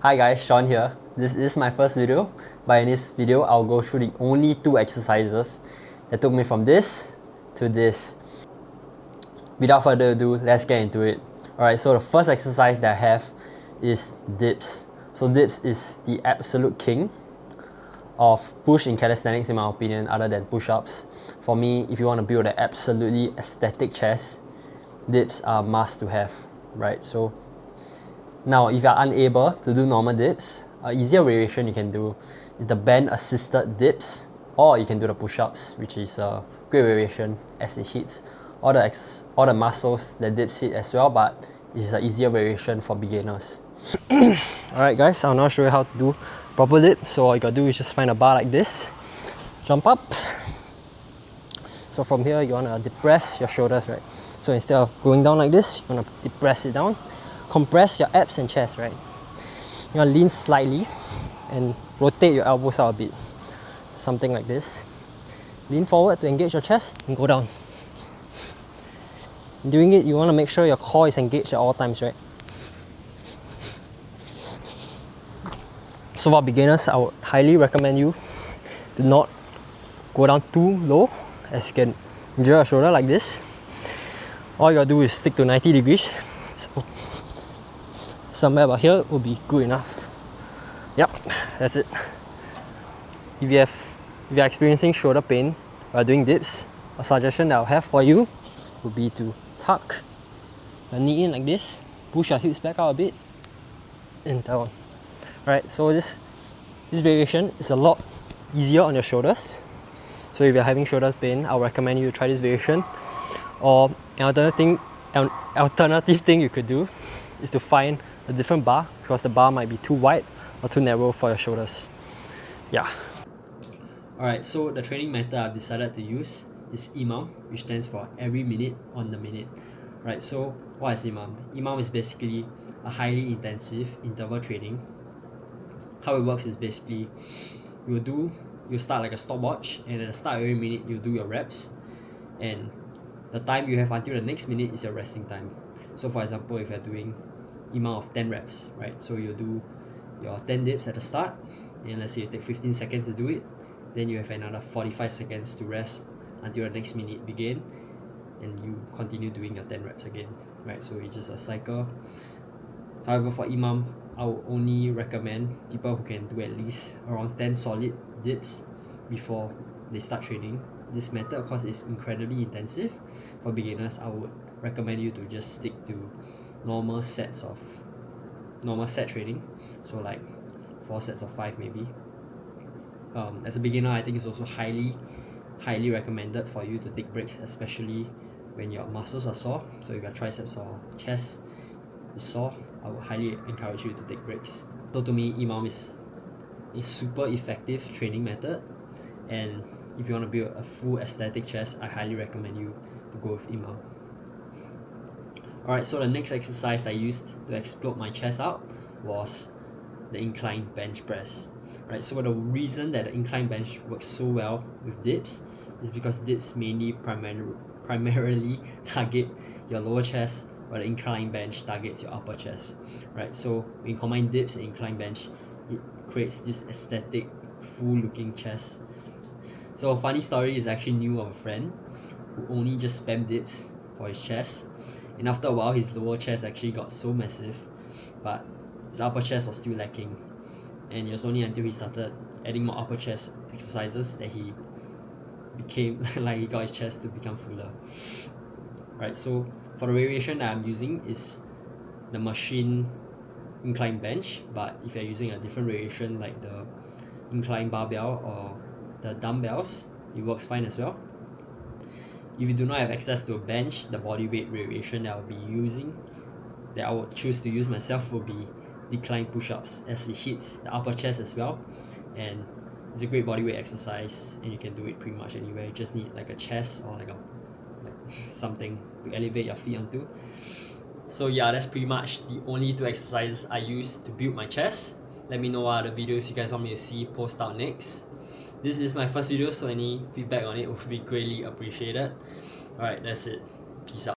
Hi guys, Sean here. This is my first video, but in this video I'll go through the only two exercises that took me from this to this. Without further ado, let's get into it. Alright, so the first exercise that I have is dips. So dips is the absolute king of push in calisthenics in my opinion, other than push-ups. For me, if you want to build an absolutely aesthetic chest, dips are must to have, right? So now, if you're unable to do normal dips, an easier variation you can do is the band assisted dips, or you can do the push-ups, which is a great variation as it hits all the muscles that dips hit as well, but it's an easier variation for beginners. Alright guys, I'll now show you how to do proper dip. So all you gotta do is just find a bar like this, jump up. So from here you wanna depress your shoulders, right? So instead of going down like this, you wanna depress it down. Compress your abs and chest, right? You want to lean slightly and rotate your elbows out a bit. Something like this. Lean forward to engage your chest and go down. Doing it, you want to make sure your core is engaged at all times, right? So for beginners, I would highly recommend you to not go down too low, as you can injure your shoulder like this. All you gotta do is stick to 90 degrees. So somewhere about here will be good enough. Yep, that's it. If you're experiencing shoulder pain while doing dips, a suggestion that I'll have for you would be to tuck the knee in like this, push your hips back out a bit, and down. Alright, so this variation is a lot easier on your shoulders. So if you're having shoulder pain, I'll recommend you to try this variation. Or an alternative thing you could do is to find a different bar, because the bar might be too wide or too narrow for your shoulders. Yeah. Alright, so the training method I've decided to use is EMAM, which stands for every minute on the minute. Right, so what is EMAM? EMAM is basically a highly intensive interval training. How it works is basically you start like a stopwatch, and at the start of every minute you do your reps, and the time you have until the next minute is your resting time. So for example, if you're doing EMAM of 10 reps, right? So you do your 10 dips at the start, and let's say you take 15 seconds to do it, then you have another 45 seconds to rest until the next minute begin, and you continue doing your 10 reps again, right? So it's just a cycle. However, for EMAM, I would only recommend people who can do at least around 10 solid dips before they start training. This method, of course, is incredibly intensive. For beginners, I would recommend you to just stick to normal set training, so like 4 sets of 5 maybe. As a beginner, I think it's also highly recommended for you to take breaks, especially when your muscles are sore. So if your triceps or chest is sore, I would highly encourage you to take breaks. So to me, EMAM is a super effective training method, and if you want to build a full aesthetic chest, I highly recommend you to go with EMAM. Alright, so the next exercise I used to explode my chest out was the incline bench press. Right, so the reason that the incline bench works so well with dips is because dips primarily target your lower chest, while the incline bench targets your upper chest. Right, so when you combine dips and incline bench, it creates this aesthetic, full-looking chest. So a funny story is I actually knew of a friend who only just spammed dips for his chest, and after a while his lower chest actually got so massive, but his upper chest was still lacking. And it was only until he started adding more upper chest exercises that he became like he got his chest to become fuller. Right, so for the variation that I'm using is the machine incline bench, but if you're using a different variation like the incline barbell or the dumbbells, it works fine as well. If you do not have access to a bench, the body weight variation that I would choose to use myself will be decline push-ups, as it hits the upper chest as well, and it's a great bodyweight exercise, and you can do it pretty much anywhere. You just need like a chest or like something to elevate your feet onto. So yeah, that's pretty much the only two exercises I use to build my chest. Let me know what other videos you guys want me to see post out next. This is my first video, so any feedback on it would be greatly appreciated. Alright, that's it. Peace out.